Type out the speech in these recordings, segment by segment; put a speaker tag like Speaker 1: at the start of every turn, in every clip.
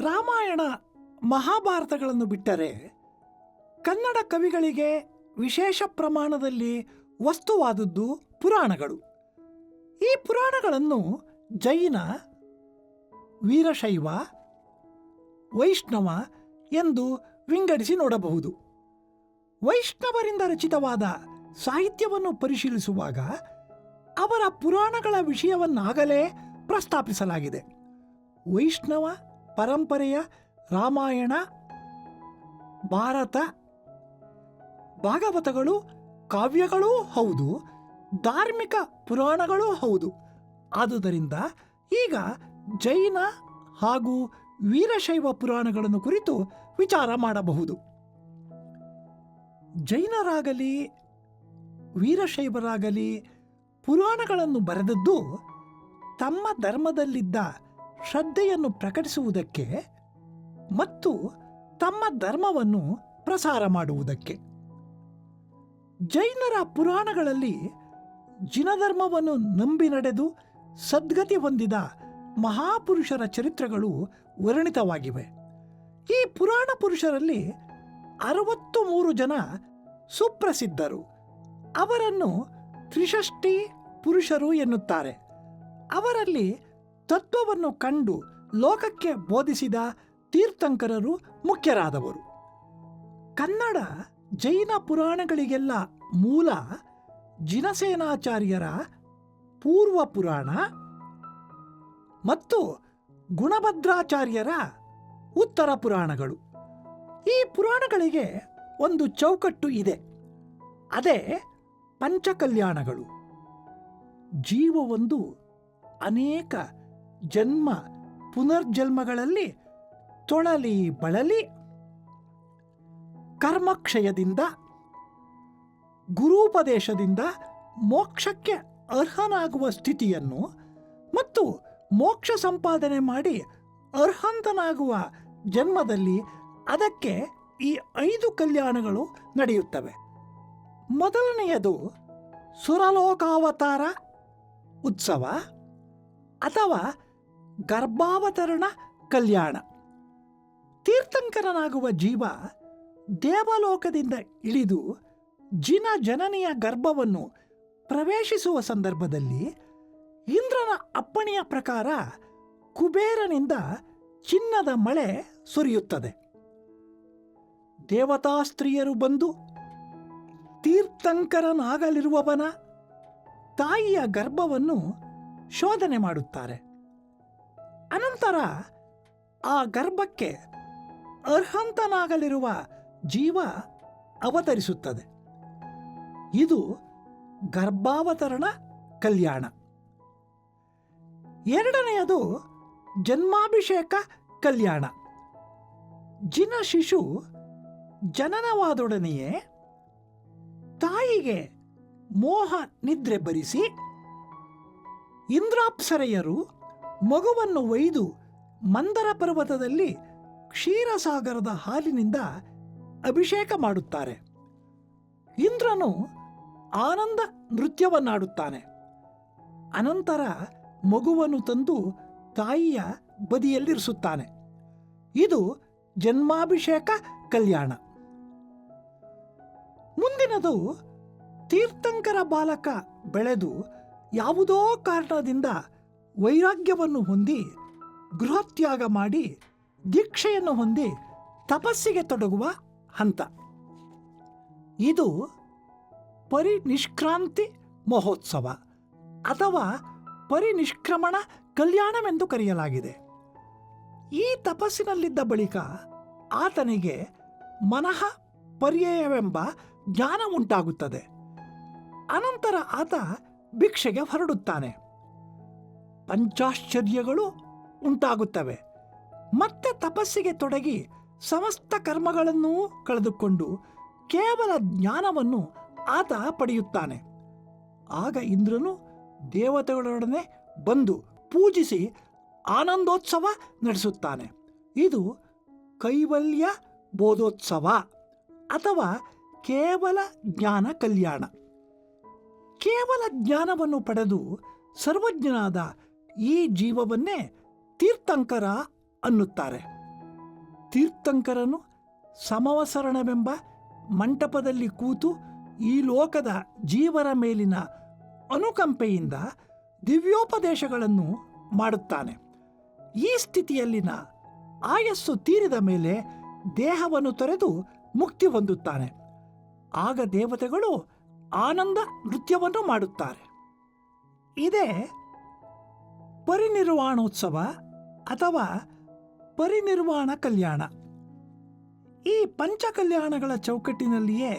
Speaker 1: ರಾಮಾಯಣ ಮಹಾಭಾರತಗಳನ್ನು ಬಿಟ್ಟರೆ ಕನ್ನಡ ಕವಿಗಳಿಗೆ ವಿಶೇಷ ಪ್ರಮಾಣದಲ್ಲಿ ವಸ್ತುವಾದದ್ದು ಪುರಾಣಗಳು. ಈ ಪುರಾಣಗಳನ್ನು ಜೈನ, ವೀರಶೈವ, ವೈಷ್ಣವ ಎಂದು ವಿಂಗಡಿಸಿ ನೋಡಬಹುದು. ವೈಷ್ಣವರಿಂದ ರಚಿತವಾದ ಸಾಹಿತ್ಯವನ್ನು ಪರಿಶೀಲಿಸುವಾಗ ಅವರ ಪುರಾಣಗಳ ವಿಷಯವನ್ನಾಗಲೇ ಪ್ರಸ್ತಾಪಿಸಲಾಗಿದೆ. ವೈಷ್ಣವ ಪರಂಪರೆಯ ರಾಮಾಯಣ, ಭಾರತ, ಭಾಗವತಗಳು ಕಾವ್ಯಗಳೂ ಹೌದು, ಧಾರ್ಮಿಕ ಪುರಾಣಗಳೂ ಹೌದು. ಆದುದರಿಂದ ಈಗ ಜೈನ ಹಾಗೂ ವೀರಶೈವ ಪುರಾಣಗಳನ್ನು ಕುರಿತು ವಿಚಾರ ಮಾಡಬಹುದು. ಜೈನರಾಗಲಿ ವೀರಶೈವರಾಗಲಿ ಪುರಾಣಗಳನ್ನು ಬರೆದದ್ದು ತಮ್ಮ ಧರ್ಮದಲ್ಲಿದ್ದ ಶ್ರದ್ಧೆಯನ್ನು ಪ್ರಕಟಿಸುವುದಕ್ಕೆ ಮತ್ತು ತಮ್ಮ ಧರ್ಮವನ್ನು ಪ್ರಸಾರ ಮಾಡುವುದಕ್ಕೆ. ಜೈನರ ಪುರಾಣಗಳಲ್ಲಿ ಜಿನಧರ್ಮವನ್ನು ನಂಬಿ ನಡೆದು ಸದ್ಗತಿ ಹೊಂದಿದ ಮಹಾಪುರುಷರ ಚರಿತ್ರೆಗಳು ವರ್ಣಿತವಾಗಿವೆ. ಈ ಪುರಾಣ ಪುರುಷರಲ್ಲಿ 63 ಜನ ಸುಪ್ರಸಿದ್ಧರು. ಅವರನ್ನು ತ್ರಿಷಷ್ಟಿ ಪುರುಷರು ಎನ್ನುತ್ತಾರೆ. ಅವರಲ್ಲಿ ತತ್ವವನ್ನು ಕಂಡು ಲೋಕಕ್ಕೆ ಬೋಧಿಸಿದ ತೀರ್ಥಂಕರರು ಮುಖ್ಯರಾದವರು. ಕನ್ನಡ ಜೈನ ಪುರಾಣಗಳಿಗೆಲ್ಲ ಮೂಲ ಜಿನಸೇನಾಚಾರ್ಯರ ಪೂರ್ವ ಪುರಾಣ ಮತ್ತು ಗುಣಭದ್ರಾಚಾರ್ಯರ ಉತ್ತರ ಪುರಾಣಗಳು. ಈ ಪುರಾಣಗಳಿಗೆ ಒಂದು ಚೌಕಟ್ಟು ಇದೆ, ಅದೇ ಪಂಚಕಲ್ಯಾಣಗಳು. ಜೀವವೊಂದು ಅನೇಕ ಜನ್ಮ ಪುನರ್ಜನ್ಮಗಳಲ್ಲಿ ತೊಳಲಿ ಬಳಲಿ ಕರ್ಮಕ್ಷಯದಿಂದ ಗುರೂಪದೇಶದಿಂದ ಮೋಕ್ಷಕ್ಕೆ ಅರ್ಹನಾಗುವ ಸ್ಥಿತಿಯನ್ನು ಮತ್ತು ಮೋಕ್ಷ ಸಂಪಾದನೆ ಮಾಡಿ ಅರ್ಹಂತನಾಗುವ ಜನ್ಮದಲ್ಲಿ ಅದಕ್ಕೆ ಈ 5 ಕಲ್ಯಾಣಗಳು ನಡೆಯುತ್ತವೆ. ಮೊದಲನೆಯದು ಸುರಲೋಕಾವತಾರ ಉತ್ಸವ ಅಥವಾ ಗರ್ಭಾವತರಣ ಕಲ್ಯಾಣ. ತೀರ್ಥಂಕರನಾಗುವ ಜೀವ ದೇವಲೋಕದಿಂದ ಇಳಿದು ಜಿನ ಜನನಿಯ ಗರ್ಭವನ್ನು ಪ್ರವೇಶಿಸುವ ಸಂದರ್ಭದಲ್ಲಿ ಇಂದ್ರನ ಅಪ್ಪಣೆಯ ಪ್ರಕಾರ ಕುಬೇರನಿಂದ ಚಿನ್ನದ ಮಳೆ ಸುರಿಯುತ್ತದೆ. ದೇವತಾ ಸ್ತ್ರೀಯರು ಬಂದು ತೀರ್ಥಂಕರನಾಗಲಿರುವವನ ತಾಯಿಯ ಗರ್ಭವನ್ನು ಶೋಧನೆ ಮಾಡುತ್ತಾರೆ. ಅನಂತರ ಆ ಗರ್ಭಕ್ಕೆ ಅರ್ಹಂತನಾಗಲಿರುವ ಜೀವ ಅವತರಿಸುತ್ತದೆ. ಇದು ಗರ್ಭಾವತರಣ ಕಲ್ಯಾಣ. ಎರಡನೆಯದು ಜನ್ಮಾಭಿಷೇಕ ಕಲ್ಯಾಣ. ಜಿನ ಶಿಶು ಜನನವಾದೊಡನೆಯೇ ತಾಯಿಗೆ ಮೋಹ ನಿದ್ರೆ ಬರಿಸಿ ಇಂದ್ರಾಪ್ಸರೆಯರು ಮಗುವನ್ನು ಒಯ್ದು ಮಂದರ ಪರ್ವತದಲ್ಲಿ ಕ್ಷೀರಸಾಗರದ ಹಾಲಿನಿಂದ ಅಭಿಷೇಕ ಮಾಡುತ್ತಾರೆ. ಇಂದ್ರನು ಆನಂದ ನೃತ್ಯವನ್ನಾಡುತ್ತಾನೆ. ಅನಂತರ ಮಗುವನ್ನು ತಂದು ತಾಯಿಯ ಬದಿಯಲ್ಲಿರಿಸುತ್ತಾನೆ. ಇದು ಜನ್ಮಾಭಿಷೇಕ ಕಲ್ಯಾಣ. ಮುಂದಿನದು ತೀರ್ಥಂಕರ ಬಾಲಕ ಬೆಳೆದು ಯಾವುದೋ ಕಾರಣದಿಂದ ವೈರಾಗ್ಯವನ್ನು ಹೊಂದಿ ಗೃಹತ್ಯಾಗ ಮಾಡಿ ದೀಕ್ಷೆಯನ್ನು ಹೊಂದಿ ತಪಸ್ಸಿಗೆ ತೊಡಗುವ ಹಂತ. ಇದು ಪರಿನಿಷ್ಕ್ರಾಂತಿ ಮಹೋತ್ಸವ ಅಥವಾ ಪರಿನಿಷ್ಕ್ರಮಣ ಕಲ್ಯಾಣವೆಂದು ಕರೆಯಲಾಗಿದೆ. ಈ ತಪಸ್ಸಿನಲ್ಲಿದ್ದ ಬಳಿಕ ಆತನಿಗೆ ಮನಃ ಪರ್ಯಯವೆಂಬ ಜ್ಞಾನ ಉಂಟಾಗುತ್ತದೆ. ಅನಂತರ ಆತ ಭಿಕ್ಷೆಗೆ ಹೊರಡುತ್ತಾನೆ. ಪಂಚಾಶ್ಚರ್ಯಗಳು ಉಂಟಾಗುತ್ತವೆ. ಮತ್ತೆ ತಪಸ್ಸಿಗೆ ತೊಡಗಿ ಸಮಸ್ತ ಕರ್ಮಗಳನ್ನೂ ಕಳೆದುಕೊಂಡು ಕೇವಲ ಜ್ಞಾನವನ್ನು ಆತ ಪಡೆಯುತ್ತಾನೆ. ಆಗ ಇಂದ್ರನು ದೇವತೆಗಳೊಡನೆ ಬಂದು ಪೂಜಿಸಿ ಆನಂದೋತ್ಸವ ನಡೆಸುತ್ತಾನೆ. ಇದು ಕೈವಲ್ಯ ಬೋಧೋತ್ಸವ ಅಥವಾ ಕೇವಲ ಜ್ಞಾನ ಕಲ್ಯಾಣ. ಕೇವಲ ಜ್ಞಾನವನ್ನು ಪಡೆದು ಸರ್ವಜ್ಞನಾದ ಈ ಜೀವವನ್ನೇ ತೀರ್ಥಂಕರ ಅನ್ನುತ್ತಾರೆ. ತೀರ್ಥಂಕರನು ಸಮವಸರಣವೆಂಬ ಮಂಟಪದಲ್ಲಿ ಕೂತು ಈ ಲೋಕದ ಜೀವರ ಮೇಲಿನ ಅನುಕಂಪೆಯಿಂದ ದಿವ್ಯೋಪದೇಶಗಳನ್ನು ಮಾಡುತ್ತಾನೆ. ಈ ಸ್ಥಿತಿಯಲ್ಲಿನ ಆಯಸ್ಸು ತೀರಿದ ಮೇಲೆ ದೇಹವನ್ನು ತೊರೆದು ಮುಕ್ತಿ ಹೊಂದುತ್ತಾನೆ. ಆಗ ದೇವತೆಗಳು ಆನಂದ ನೃತ್ಯವನ್ನು ಮಾಡುತ್ತಾರೆ. ಇದೇ ಪರಿನಿರ್ವಾಣೋತ್ಸವ ಅಥವಾ ಪರಿನಿರ್ವಾಣ ಕಲ್ಯಾಣ. ಈ ಪಂಚಕಲ್ಯಾಣಗಳ ಚೌಕಟ್ಟಿನಲ್ಲಿಯೇ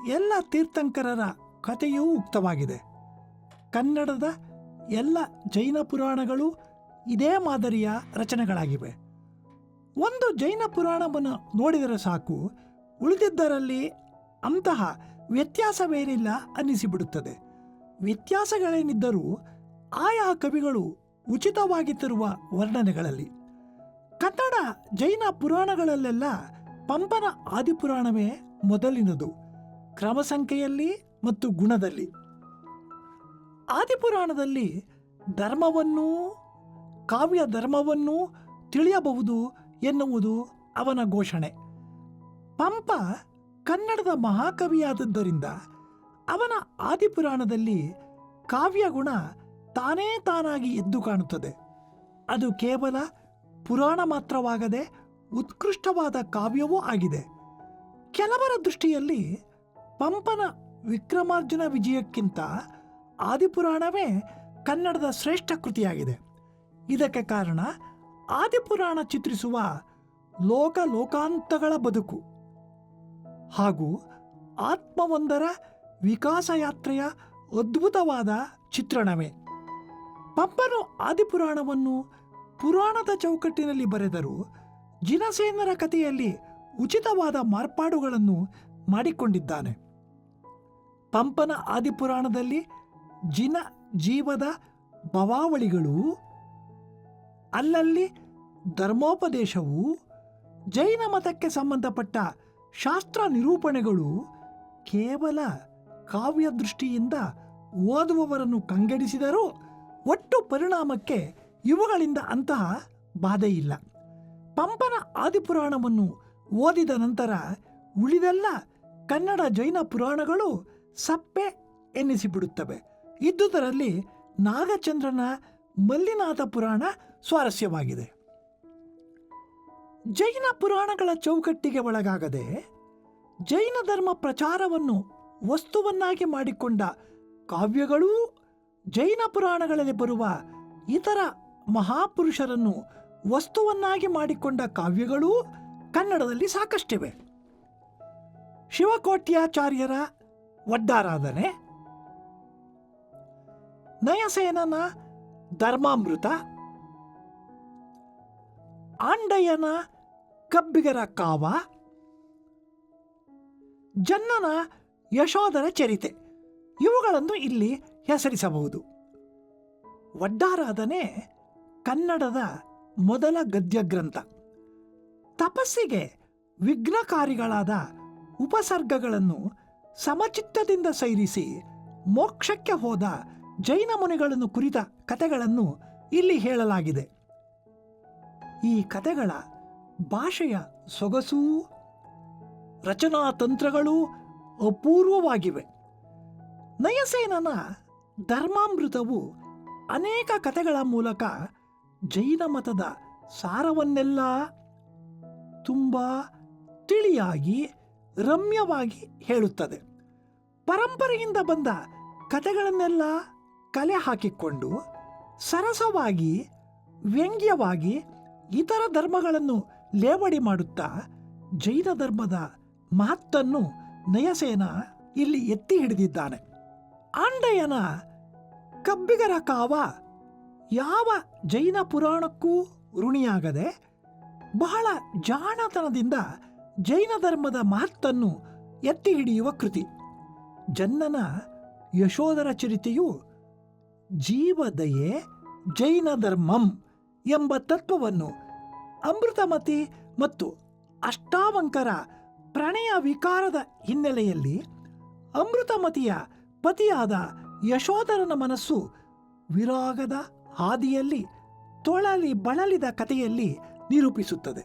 Speaker 1: ಎಲ್ಲ ತೀರ್ಥಂಕರರ ಕಥೆಯೂ ಉಕ್ತವಾಗಿದೆ. ಕನ್ನಡದ ಎಲ್ಲ ಜೈನ ಪುರಾಣಗಳು ಇದೇ ಮಾದರಿಯ ರಚನೆಗಳಾಗಿವೆ. ಒಂದು ಜೈನ ಪುರಾಣವನ್ನು ನೋಡಿದರೆ ಸಾಕು, ಉಳಿದಿದ್ದರಲ್ಲಿ ಅಂತಹ ವ್ಯತ್ಯಾಸವೇನಿಲ್ಲ ಅನ್ನಿಸಿಬಿಡುತ್ತದೆ. ವ್ಯತ್ಯಾಸಗಳೇನಿದ್ದರೂ ಆಯಾ ಕವಿಗಳು ಉಚಿತವಾಗಿ ತರುವ ವರ್ಣನೆಗಳಲ್ಲಿ. ಕನ್ನಡ ಜೈನ ಪುರಾಣಗಳಲ್ಲೆಲ್ಲ ಪಂಪನ ಆದಿಪುರಾಣವೇ ಮೊದಲಿನದು, ಕ್ರಮಸಂಖ್ಯೆಯಲ್ಲಿ ಮತ್ತು ಗುಣದಲ್ಲಿ. ಆದಿಪುರಾಣದಲ್ಲಿ ಧರ್ಮವನ್ನೂ ಕಾವ್ಯ ಧರ್ಮವನ್ನೂ ತಿಳಿಯಬಹುದು ಎನ್ನುವುದು ಅವನ ಘೋಷಣೆ. ಪಂಪ ಕನ್ನಡದ ಮಹಾಕವಿಯಾದದ್ದರಿಂದ ಅವನ ಆದಿಪುರಾಣದಲ್ಲಿ ಕಾವ್ಯಗುಣ ತಾನೇ ತಾನಾಗಿ ಎದ್ದು ಕಾಣುತ್ತದೆ. ಅದು ಕೇವಲ ಪುರಾಣ ಮಾತ್ರವಾಗದೆ ಉತ್ಕೃಷ್ಟವಾದ ಕಾವ್ಯವೂ ಆಗಿದೆ. ಕೆಲವರ ದೃಷ್ಟಿಯಲ್ಲಿ ಪಂಪನ ವಿಕ್ರಮಾರ್ಜುನ ವಿಜಯಕ್ಕಿಂತ ಆದಿಪುರಾಣವೇ ಕನ್ನಡದ ಶ್ರೇಷ್ಠ ಕೃತಿಯಾಗಿದೆ. ಇದಕ್ಕೆ ಕಾರಣ ಆದಿಪುರಾಣ ಚಿತ್ರಿಸುವ ಲೋಕಾಂತಗಳ ಬದುಕು ಹಾಗೂ ಆತ್ಮವೊಂದರ ವಿಕಾಸ ಯಾತ್ರೆಯ ಅದ್ಭುತವಾದ ಚಿತ್ರಣವೇ. ಪಂಪನು ಆದಿಪುರಾಣವನ್ನು ಪುರಾಣದ ಚೌಕಟ್ಟಿನಲ್ಲಿ ಬರೆದರೂ ಜಿನಸೇನರ ಕಥೆಯಲ್ಲಿ ಉಚಿತವಾದ ಮಾರ್ಪಾಡುಗಳನ್ನು ಮಾಡಿಕೊಂಡಿದ್ದಾನೆ. ಪಂಪನ ಆದಿಪುರಾಣದಲ್ಲಿ ಜಿನ ಜೀವದ ಭವಾವಳಿಗಳು, ಅಲ್ಲಲ್ಲಿ ಧರ್ಮೋಪದೇಶವು, ಜೈನ ಮತಕ್ಕೆ ಸಂಬಂಧಪಟ್ಟ ಶಾಸ್ತ್ರ ನಿರೂಪಣೆಗಳು ಕೇವಲ ಕಾವ್ಯ ದೃಷ್ಟಿಯಿಂದ ಓದುವವರನ್ನು ಕಂಗೆಡಿಸಿದರೂ ಒಟ್ಟು ಪರಿಣಾಮಕ್ಕೆ ಇವುಗಳಿಂದ ಅಂತಹ ಬಾಧೆಯಿಲ್ಲ. ಪಂಪನ ಆದಿಪುರಾಣವನ್ನು ಓದಿದ ನಂತರ ಉಳಿದೆಲ್ಲ ಕನ್ನಡ ಜೈನ ಪುರಾಣಗಳು ಸಪ್ಪೆ ಎನ್ನಿಸಿಬಿಡುತ್ತವೆ. ಇದ್ದುದರಲ್ಲಿ ನಾಗಚಂದ್ರನ ಮಲ್ಲಿನಾಥ ಪುರಾಣ ಸ್ವಾರಸ್ಯವಾಗಿದೆ. ಜೈನ ಪುರಾಣಗಳ ಚೌಕಟ್ಟಿಗೆ ಒಳಗಾಗದೆ ಜೈನ ಧರ್ಮ ಪ್ರಚಾರವನ್ನು ವಸ್ತುವನ್ನಾಗಿ ಮಾಡಿಕೊಂಡ ಕಾವ್ಯಗಳೂ, ಜೈನ ಪುರಾಣಗಳಲ್ಲಿ ಬರುವ ಇತರ ಮಹಾಪುರುಷರನ್ನು ವಸ್ತುವನ್ನಾಗಿ ಮಾಡಿಕೊಂಡ ಕಾವ್ಯಗಳೂ ಕನ್ನಡದಲ್ಲಿ ಸಾಕಷ್ಟಿವೆ. ಶಿವಕೋಟ್ಯಾಚಾರ್ಯರ ಒಡ್ಡಾರಾಧನೆ, ನಯಸೇನನ ಧರ್ಮಾಮೃತ, ಆಂಡಯ್ಯನ ಕಬ್ಬಿಗರ ಕಾವ, ಜನ್ನನ ಯಶೋಧರ ಚರಿತೆ ಇವುಗಳನ್ನು ಇಲ್ಲಿ ಹೆಸರಿಸಬಹುದು. ಒಡ್ಡಾರಾಧನೆ ಕನ್ನಡದ ಮೊದಲ ಗದ್ಯ ಗ್ರಂಥ. ತಪಸ್ಸಿಗೆ ವಿಘ್ನಕಾರಿಗಳಾದ ಉಪಸರ್ಗಗಳನ್ನು ಸಮಚಿತ್ತದಿಂದ ಸೈರಿಸಿ ಮೋಕ್ಷಕ್ಕೆ ಹೋದ ಜೈನ ಮುನಿಗಳನ್ನು ಕುರಿತ ಕಥೆಗಳನ್ನು ಇಲ್ಲಿ ಹೇಳಲಾಗಿದೆ. ಈ ಕಥೆಗಳ ಭಾಷೆಯ ಸೊಗಸೂ ರಚನಾ ತಂತ್ರಗಳೂ ಅಪೂರ್ವವಾಗಿವೆ. ನಯಸೇನನ ಧರ್ಮಾಮೃತವು ಅನೇಕ ಕಥೆಗಳ ಮೂಲಕ ಜೈನ ಮತದ ಸಾರವನ್ನೆಲ್ಲ ತುಂಬ ತಿಳಿಯಾಗಿ ರಮ್ಯವಾಗಿ ಹೇಳುತ್ತದೆ. ಪರಂಪರೆಯಿಂದ ಬಂದ ಕಥೆಗಳನ್ನೆಲ್ಲ ಕಲೆ ಹಾಕಿಕೊಂಡು ಸರಸವಾಗಿ ವ್ಯಂಗ್ಯವಾಗಿ ಇತರ ಧರ್ಮಗಳನ್ನು ಲೇವಡಿ ಮಾಡುತ್ತಾ ಜೈನ ಧರ್ಮದ ಮಹತ್ತನ್ನು ನಯಸೇನ ಇಲ್ಲಿ ಎತ್ತಿ ಹಿಡಿದಿದ್ದಾನೆ. ಆಂಡಯ್ಯನ ಕಬ್ಬಿಗರ ಕಾವ ಯಾವ ಜೈನ ಪುರಾಣಕ್ಕೂ ಋಣಿಯಾಗದೆ ಬಹಳ ಜಾಣತನದಿಂದ ಜೈನ ಧರ್ಮದ ಮಹತ್ತನ್ನು ಎತ್ತಿ ಹಿಡಿಯುವ ಕೃತಿ. ಜನ್ನನ ಯಶೋಧರ ಚರಿತೆಯು ಜೀವದಯೆ ಜೈನ ಧರ್ಮಂ ಎಂಬ ತತ್ವವನ್ನು ಅಮೃತಮತಿ ಮತ್ತು ಅಷ್ಟಾವಂಕರ ಪ್ರಣಯ ವಿಕಾರದ ಹಿನ್ನೆಲೆಯಲ್ಲಿ ಅಮೃತಮತಿಯ ಪತಿಯಾದ ಯಶೋಧರನ ಮನಸ್ಸು ವಿರಾಗದ ಹಾದಿಯಲ್ಲಿ ತೊಳಲಿ ಬಳಲಿದ ಕಥೆಯಲ್ಲಿ ನಿರೂಪಿಸುತ್ತದೆ.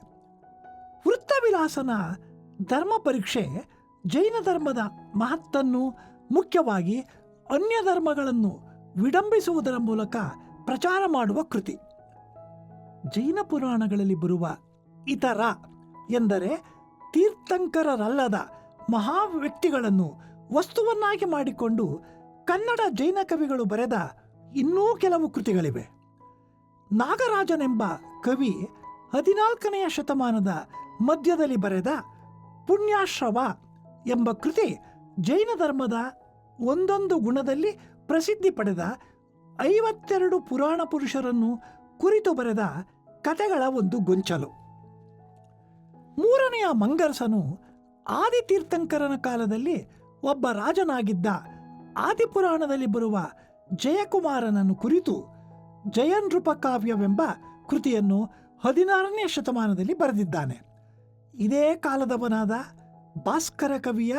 Speaker 1: ವೃತ್ತವಿಲಾಸನ ಧರ್ಮ ಪರೀಕ್ಷೆ ಜೈನ ಧರ್ಮದ ಮಹತ್ತನ್ನು, ಮುಖ್ಯವಾಗಿ ಅನ್ಯ ಧರ್ಮಗಳನ್ನು ವಿಡಂಬಿಸುವುದರ ಮೂಲಕ ಪ್ರಚಾರ ಮಾಡುವ ಕೃತಿ. ಜೈನ ಪುರಾಣಗಳಲ್ಲಿ ಬರುವ ಇತರ ಎಂದರೆ ತೀರ್ಥಂಕರರಲ್ಲದ ಮಹಾ ವ್ಯಕ್ತಿಗಳನ್ನು ವಸ್ತುವನ್ನಾಗಿ ಮಾಡಿಕೊಂಡು ಕನ್ನಡ ಜೈನ ಕವಿಗಳು ಬರೆದ ಇನ್ನೂ ಕೆಲವು ಕೃತಿಗಳಿವೆ. ನಾಗರಾಜನೆಂಬ ಕವಿ 14ನೇ ಶತಮಾನದ ಮಧ್ಯದಲ್ಲಿ ಬರೆದ ಪುಣ್ಯಾಶ್ರವ ಎಂಬ ಕೃತಿ ಜೈನ ಧರ್ಮದ ಒಂದೊಂದು ಗುಣದಲ್ಲಿ ಪ್ರಸಿದ್ಧಿ ಪಡೆದ 52 ಪುರಾಣ ಪುರುಷರನ್ನು ಕುರಿತು ಬರೆದ ಕಥೆಗಳ ಒಂದು ಗೊಂಚಲು. 3ನೆಯ ಮಂಗರ್ಸನು ಆದಿತೀರ್ಥಂಕರನ ಕಾಲದಲ್ಲಿ ಒಬ್ಬ ರಾಜನಾಗಿದ್ದ ಆದಿಪುರಾಣದಲ್ಲಿ ಬರುವ ಜಯಕುಮಾರನನ್ನು ಕುರಿತು ಜಯನೃಪ ಕಾವ್ಯವೆಂಬ ಕೃತಿಯನ್ನು 16ನೇ ಶತಮಾನದಲ್ಲಿ ಬರೆದಿದ್ದಾನೆ. ಇದೇ ಕಾಲದವನಾದ ಭಾಸ್ಕರ ಕವಿಯ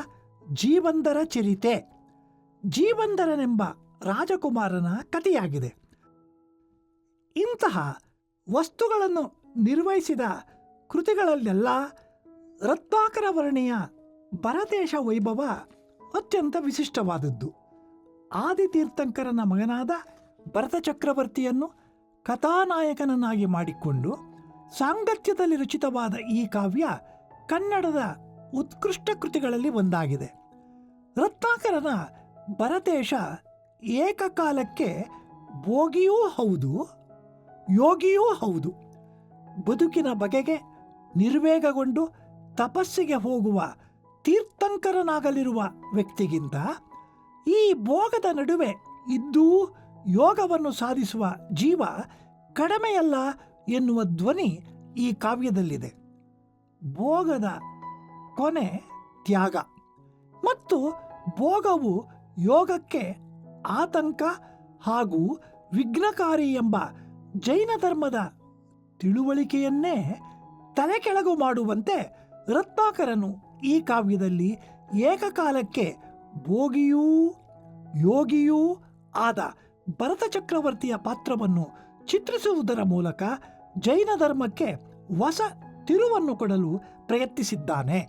Speaker 1: ಜೀವಂದರ ಚರಿತೆ ಜೀವಂದರನೆಂಬ ರಾಜಕುಮಾರನ ಕಥೆಯಾಗಿದೆ. ಇಂತಹ ವಸ್ತುಗಳನ್ನು ನಿರ್ವಹಿಸಿದ ಕೃತಿಗಳಲ್ಲೆಲ್ಲ ರತ್ನಾಕರ ವರ್ಣಿಯ ಭರತೇಶ ವೈಭವ ಅತ್ಯಂತ ವಿಶಿಷ್ಟವಾದದ್ದು. ಆದಿತೀರ್ಥಂಕರನ ಮಗನಾದ ಭರತ ಚಕ್ರವರ್ತಿಯನ್ನು ಕಥಾನಾಯಕನನ್ನಾಗಿ ಮಾಡಿಕೊಂಡು ಸಾಂಗತ್ಯದಲ್ಲಿ ರಚಿತವಾದ ಈ ಕಾವ್ಯ ಕನ್ನಡದ ಉತ್ಕೃಷ್ಟ ಕೃತಿಗಳಲ್ಲಿ ಒಂದಾಗಿದೆ. ರತ್ನಾಕರನ ಭರತೇಶ ಏಕಕಾಲಕ್ಕೆ ಭೋಗಿಯೂ ಹೌದು, ಯೋಗಿಯೂ ಹೌದು. ಬದುಕಿನ ಬಗೆಗೆ ನಿರ್ವೇಗಗೊಂಡು ತಪಸ್ಸಿಗೆ ಹೋಗುವ ತೀರ್ಥಂಕರನಾಗಲಿರುವ ವ್ಯಕ್ತಿಗಿಂತ ಈ ಭೋಗದ ನಡುವೆ ಇದ್ದೂ ಯೋಗವನ್ನು ಸಾಧಿಸುವ ಜೀವ ಕಡಿಮೆಯಲ್ಲ ಎನ್ನುವ ಧ್ವನಿ ಈ ಕಾವ್ಯದಲ್ಲಿದೆ. ಭೋಗದ ಕೊನೆ ತ್ಯಾಗ ಮತ್ತು ಭೋಗವು ಯೋಗಕ್ಕೆ ಆತಂಕ ಹಾಗೂ ವಿಘ್ನಕಾರಿ ಎಂಬ ಜೈನ ಧರ್ಮದ ತಿಳುವಳಿಕೆಯನ್ನೇ ತಲೆಕೆಳಗು ಮಾಡುವಂತೆ ರತ್ನಾಕರನು ಈ ಕಾವ್ಯದಲ್ಲಿ ಏಕಕಾಲಕ್ಕೆ ಭೋಗಿಯೂ ಯೋಗಿಯೂ ಆದ ಭರತ ಚಕ್ರವರ್ತಿಯ ಪಾತ್ರವನ್ನು ಚಿತ್ರಿಸುವುದರ ಮೂಲಕ ಜೈನ ಧರ್ಮಕ್ಕೆ ಹೊಸ ತಿರುವನ್ನು ಕೊಡಲು ಪ್ರಯತ್ನಿಸಿದ್ದಾನೆ.